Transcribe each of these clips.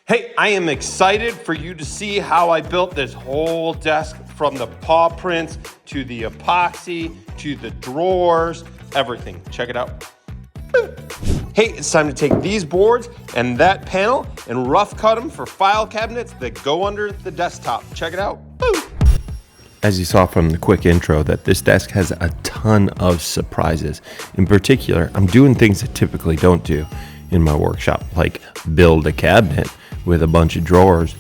Hey, I am excited for you to see how I built this whole desk, from the paw prints to the epoxy to the drawers, everything. Check it out. Hey, it's time to take these boards and that panel and rough cut them for file cabinets that go under the desktop. Check it out. As you saw from the quick intro, that this desk has a ton of surprises. In particular, I'm doing things I typically don't do in my workshop, like build a cabinet with a bunch of drawers.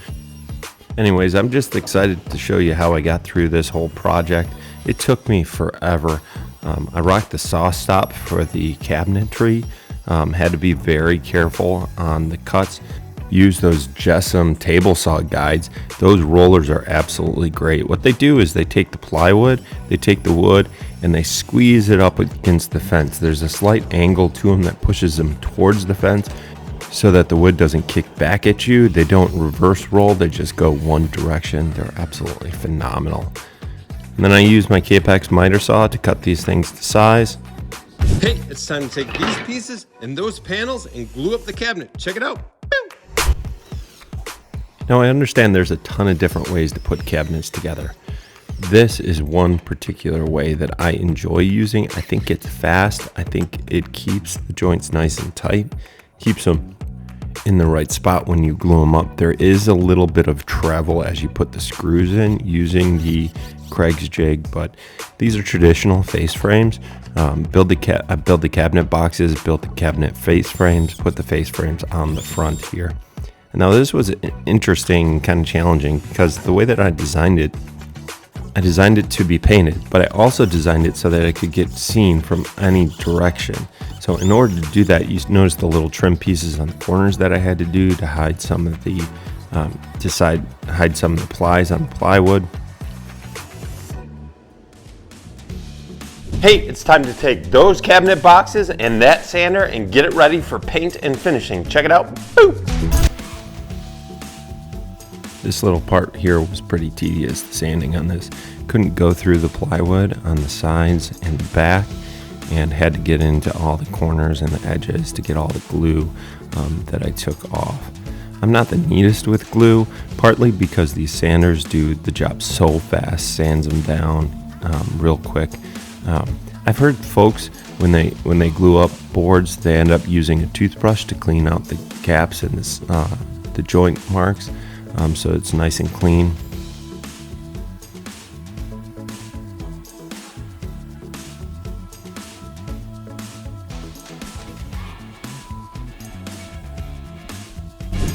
Anyways, I'm just excited to show you how I got through this whole project. It took me forever. I rocked the saw stop for the cabinetry. Had to be very careful on the cuts. Use those Jessam table saw guides. Those rollers are absolutely great. What they do is they take the plywood, they take the wood, and they squeeze it up against the fence. There's a slight angle to them that pushes them towards the fence so that the wood doesn't kick back at you. They don't reverse roll, they just go one direction. They're absolutely phenomenal. And then I use my Capex miter saw to cut these things to size. Hey, it's time to take these pieces and those panels and glue up the cabinet. Check it out. Now, I understand there's a ton of different ways to put cabinets together. This is one particular way that I enjoy using. I think it's fast. I think it keeps the joints nice and tight, keeps them in the right spot when you glue them up. There is a little bit of travel as you put the screws in using the Craig's jig, but these are traditional face frames. I build the cabinet boxes, built the cabinet face frames, put the face frames on the front here. Now this was interesting, kind of challenging, because the way that I designed it to be painted, but I also designed it so that it could get seen from any direction. So in order to do that, you notice the little trim pieces on the corners that I had to do to hide some of the hide some of the plies on the plywood. Hey, it's time to take those cabinet boxes and that sander and get it ready for paint and finishing. Check it out. Boo! This little part here was pretty tedious, the sanding on this. Couldn't go through the plywood on the sides and the back, and had to get into all the corners and the edges to get all the glue that I took off. I'm not the neatest with glue, partly because these sanders do the job so fast, sands them down real quick. I've heard folks, when they glue up boards, they end up using a toothbrush to clean out the gaps and the joint marks. So it's nice and clean.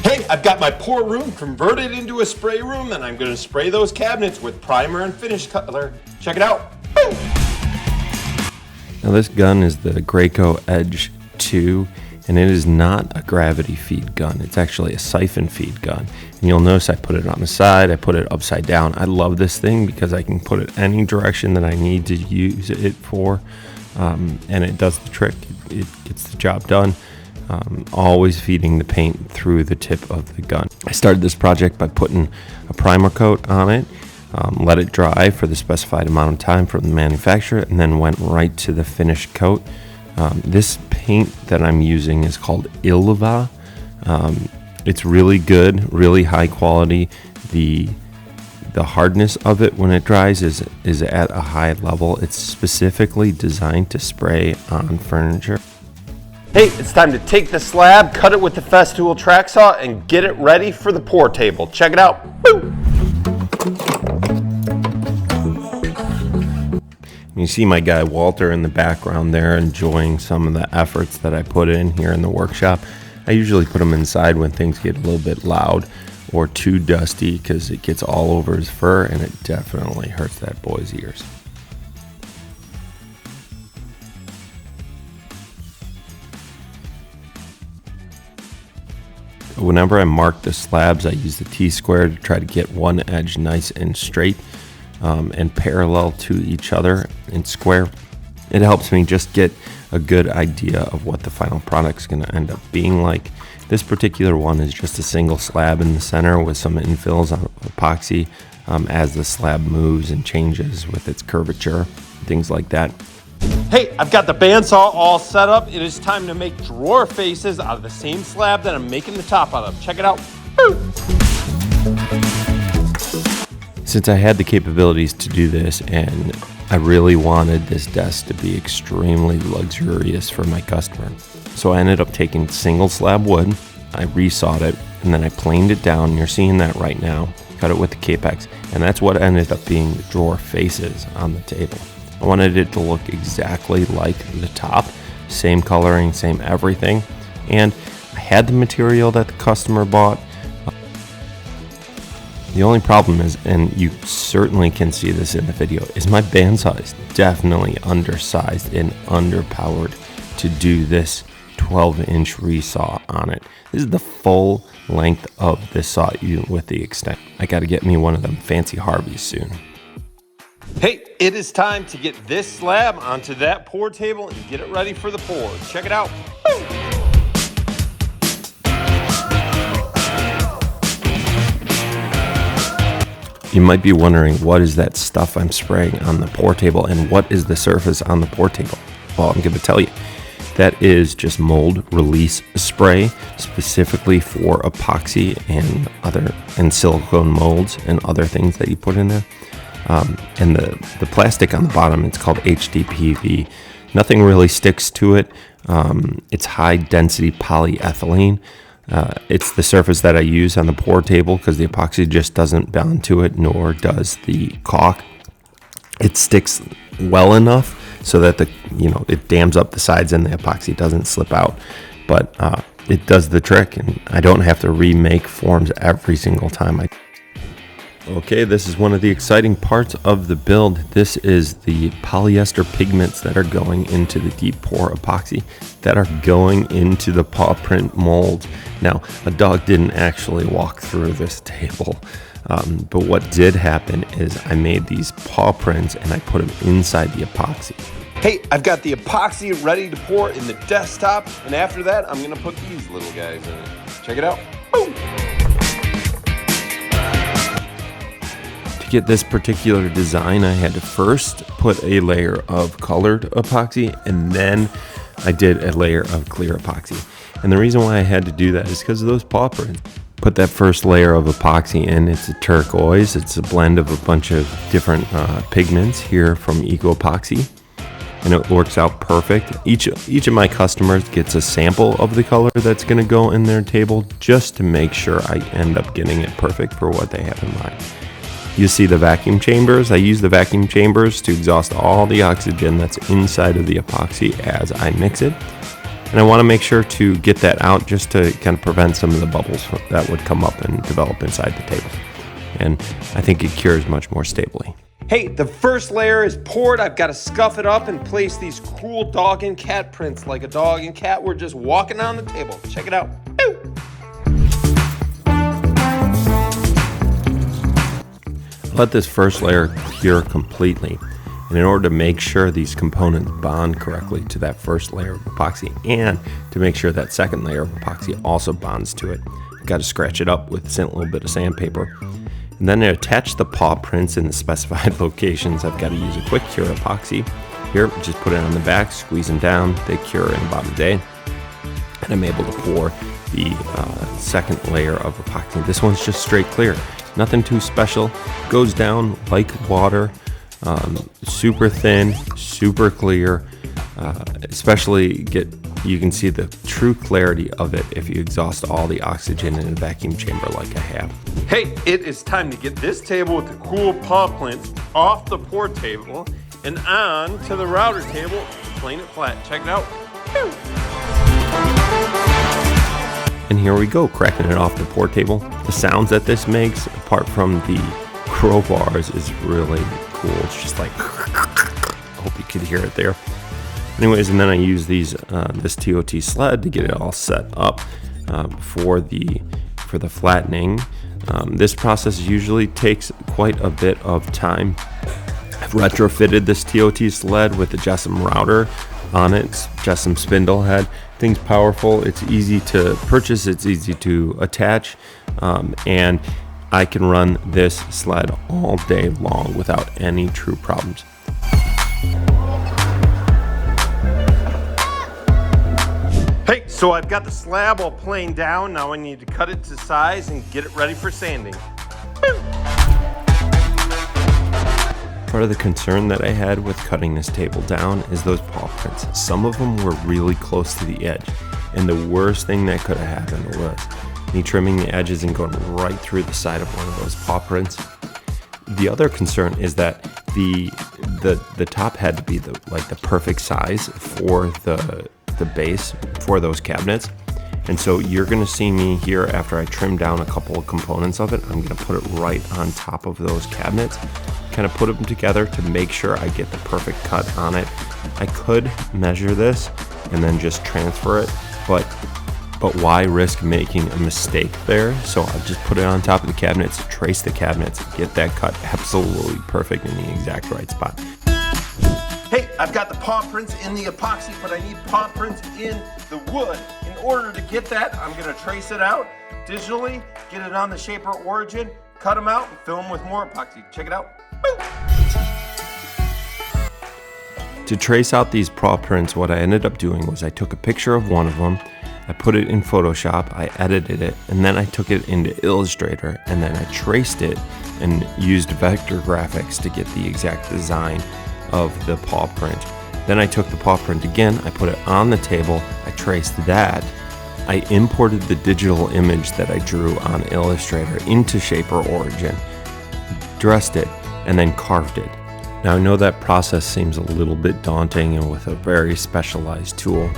Hey, I've got my pour room converted into a spray room, and I'm going to spray those cabinets with primer and finish color. Check it out. Boom! Now this gun is the Graco Edge 2. And it is not a gravity feed gun. It's actually a siphon feed gun. And you'll notice I put it on the side, I put it upside down. I love this thing because I can put it any direction that I need to use it for. And it does the trick. It gets the job done. Always feeding the paint through the tip of the gun. I started this project by putting a primer coat on it, let it dry for the specified amount of time from the manufacturer, and then went right to the finished coat. This paint that I'm using is called Ilva. It's really good, really high quality. The hardness of it when it dries is at a high level. It's specifically designed to spray on furniture. Hey, it's time to take the slab, cut it with the Festool track saw, and get it ready for the pour table. Check it out. Woo! You see my guy Walter in the background there enjoying some of the efforts that I put in here in the workshop. I usually put him inside when things get a little bit loud or too dusty, because it gets all over his fur and it definitely hurts that boy's ears. Whenever I mark the slabs, I use the T-square to try to get one edge nice and straight and parallel to each other and square. It helps me just get a good idea of what the final product's going to end up being like. This particular one is just a single slab in the center with some infills on epoxy as the slab moves and changes with its curvature, things like that. Hey, I've got the bandsaw all set up. It is time to make drawer faces out of the same slab that I'm making the top out of. Check it out. Woo! Since I had the capabilities to do this and I really wanted this desk to be extremely luxurious for my customer, so I ended up taking single slab wood, I resawed it, and then I planed it down. You're seeing that right now. Cut it with the Capex, and that's what ended up being the drawer faces on the table. I wanted it to look exactly like the top, same coloring, same everything, and I had the material that the customer bought. The only problem is, and you certainly can see this in the video, is my band size definitely undersized and underpowered to do this 12-inch resaw on it. This is the full length of this saw, even with the extent. I got to get me one of them fancy Harveys soon. Hey, it is time to get this slab onto that pour table and get it ready for the pour. Check it out. Woo! You might be wondering, what is that stuff I'm spraying on the pour table and what is the surface on the pour table? Well, I'm going to tell you. That is just mold release spray, specifically for epoxy and silicone molds and other things that you put in there. And the plastic on the bottom, it's called HDPV. Nothing really sticks to it. It's high density polyethylene. It's the surface that I use on the pour table because the epoxy just doesn't bond to it, nor does the caulk. It sticks well enough so that it dams up the sides and the epoxy doesn't slip out. But it does the trick, and I don't have to remake forms every single time. Okay, this is one of the exciting parts of the build. This is the polyester pigments that are going into the deep pour epoxy that are going into the paw print mold. Now, a dog didn't actually walk through this table, but what did happen is I made these paw prints and I put them inside the epoxy. Hey, I've got the epoxy ready to pour in the desktop, and after that, I'm gonna put these little guys in it. Check it out. Boom! To get this particular design, I had to first put a layer of colored epoxy, and then I did a layer of clear epoxy. And the reason why I had to do that is because of those paw prints. Put that first layer of epoxy in. It's a turquoise. It's a blend of a bunch of different pigments here from Eco Epoxy, and it works out perfect. Each of my customers gets a sample of the color that's going to go in their table, just to make sure I end up getting it perfect for what they have in mind. You see the vacuum chambers. I use the vacuum chambers to exhaust all the oxygen that's inside of the epoxy as I mix it. And I want to make sure to get that out just to kind of prevent some of the bubbles that would come up and develop inside the table. And I think it cures much more stably. Hey, the first layer is poured. I've got to scuff it up and place these cool dog and cat prints like a dog and cat were just walking on the table. Check it out. Woo! Let this first layer cure completely. And in order to make sure these components bond correctly to that first layer of epoxy, and to make sure that second layer of epoxy also bonds to it, I've got to scratch it up with a little bit of sandpaper. And then to attach the paw prints in the specified locations, I've got to use a quick cure epoxy. Here, just put it on the back, squeeze them down, they cure in about a day. And I'm able to pour the second layer of epoxy. This one's just straight clear. Nothing too special. Goes down like water. Super thin, super clear. You can see the true clarity of it if you exhaust all the oxygen in a vacuum chamber like I have. Hey, it is time to get this table with the cool paw prints off the pour table and on to the router table, plane it flat. Check it out. Woo! And here we go, cracking it off the pour table. The sounds that this makes, apart from the crowbars, is really cool. It's just like, I hope you could hear it there. Anyways, and then I use this TOT sled to get it all set up for the flattening. This process usually takes quite a bit of time. I've retrofitted this TOT sled with the Jessam router on it, Jessam spindle head. Thing's powerful, it's easy to purchase, it's easy to attach, and I can run this sled all day long without any true problems. Hey, so I've got the slab all planed down. Now I need to cut it to size and get it ready for sanding. Part of the concern that I had with cutting this table down is those paw prints. Some of them were really close to the edge, and the worst thing that could have happened was me trimming the edges and going right through the side of one of those paw prints. The other concern is that the top had to be the perfect size for the base for those cabinets. And so you're gonna see me here after I trim down a couple of components of it. I'm gonna put it right on top of those cabinets, kind of put them together to make sure I get the perfect cut on it. I could measure this and then just transfer it, but why risk making a mistake there? So I'll just put it on top of the cabinets, trace the cabinets, get that cut absolutely perfect in the exact right spot. Hey, I've got the paw prints in the epoxy, but I need paw prints in the wood. In order to get that, I'm gonna trace it out digitally, get it on the shaper origin, cut them out, and fill them with more epoxy. Check it out. Boom. To trace out these paw prints, what I ended up doing was I took a picture of one of them, I put it in Photoshop, I edited it, and then I took it into Illustrator, and then I traced it and used vector graphics to get the exact design of the paw print. Then I took the paw print again, I put it on the table, I traced that, I imported the digital image that I drew on Illustrator into Shaper Origin, dressed it, and then carved it. Now I know that process seems a little bit daunting and with a very specialized tool,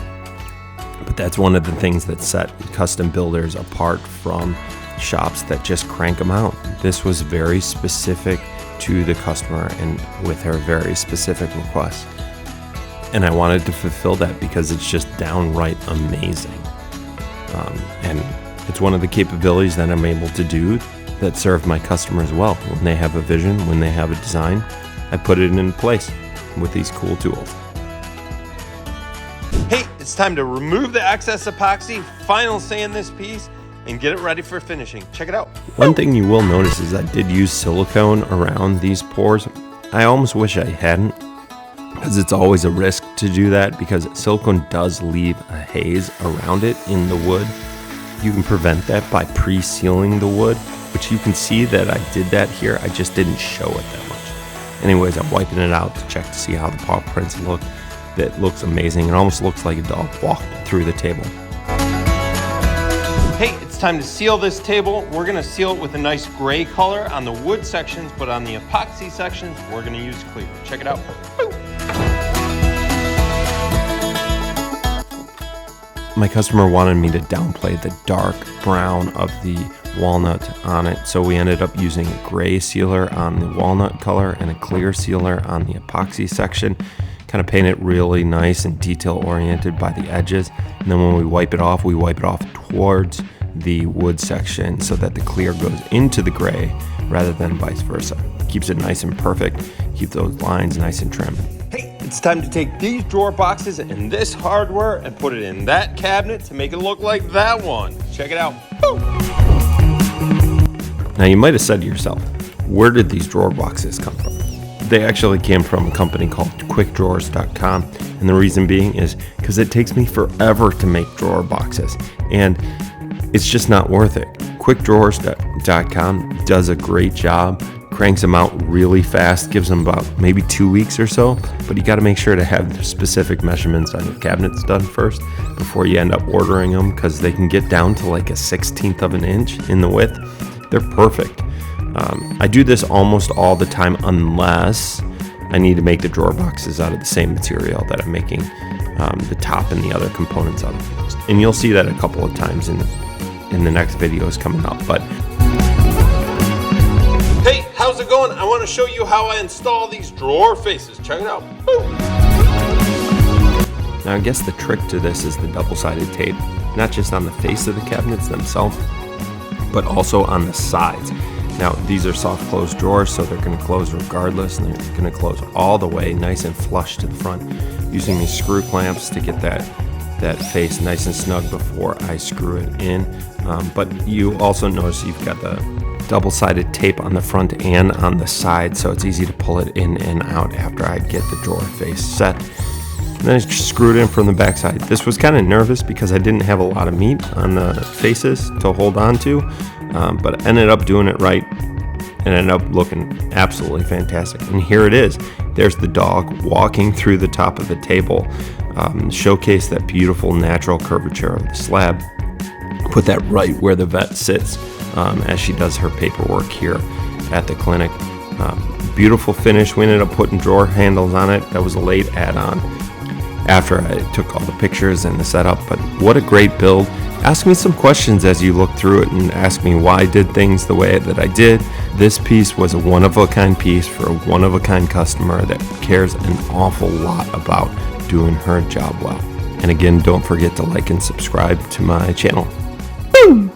but that's one of the things that set custom builders apart from shops that just crank them out. This was very specific to the customer and with her very specific requests. And I wanted to fulfill that because it's just downright amazing. And it's one of the capabilities that I'm able to do that serve my customers well. When they have a vision, when they have a design, I put it in place with these cool tools. Hey, it's time to remove the excess epoxy, final sand this piece, and get it ready for finishing. Check it out. One thing you will notice is I did use silicone around these pores. I almost wish I hadn't, because it's always a risk to do that because silicone does leave a haze around it in the wood. You can prevent that by pre-sealing the wood, which you can see that I did that here. I just didn't show it that much. Anyways, I'm wiping it out to check to see how the paw prints look. That looks amazing. It almost looks like a dog walked through the table. Hey, it's time to seal this table. We're gonna seal it with a nice gray color on the wood sections, but on the epoxy sections, we're gonna use clear. Check it out. Woo! My customer wanted me to downplay the dark brown of the walnut on it, so we ended up using a gray sealer on the walnut color and a clear sealer on the epoxy section. Kind of paint it really nice and detail oriented by the edges, and then when we wipe it off towards the wood section so that the clear goes into the gray rather than vice versa. Keeps it nice and perfect, keep those lines nice and trim. Hey, it's time to take these drawer boxes and this hardware and put it in that cabinet to make it look like that one. Check it out. Woo! Now you might have said to yourself, where did these drawer boxes come from? They actually came from a company called quickdrawers.com, and the reason being is because it takes me forever to make drawer boxes, and it's just not worth it. Quickdrawers.com does a great job, cranks them out really fast, gives them about maybe 2 weeks or so, but you got to make sure to have the specific measurements on your cabinets done first before you end up ordering them, because they can get down to like a 1/16 of an inch in the width. They're perfect. I do this almost all the time unless I need to make the drawer boxes out of the same material that I'm making the top and the other components out of. And you'll see that a couple of times in the next videos coming up. But hey, how's it going? I want to show you how I install these drawer faces. Check it out. Woo! Now I guess the trick to this is the double-sided tape, not just on the face of the cabinets themselves, but also on the sides. Now these are soft close drawers, so they're going to close regardless, and they're going to close all the way nice and flush to the front, using these screw clamps to get that face nice and snug before I screw it in. But you also notice you've got the double-sided tape on the front and on the side, so it's easy to pull it in and out after I get the drawer face set. And then I just screw it in from the back side. This was kind of nervous because I didn't have a lot of meat on the faces to hold on to, but I ended up doing it right. and ended up looking absolutely fantastic. And here it is. There's the dog walking through the top of the table, showcase that beautiful natural curvature of the slab. Put that right where the vet sits as she does her paperwork here at the clinic. Beautiful finish. We ended up putting drawer handles on it. That was a late add-on after I took all the pictures and the setup. But what a great build. Ask me some questions as you look through it and ask me why I did things the way that I did. This piece was a one-of-a-kind piece for a one-of-a-kind customer that cares an awful lot about doing her job well. And again, don't forget to like and subscribe to my channel. Boom!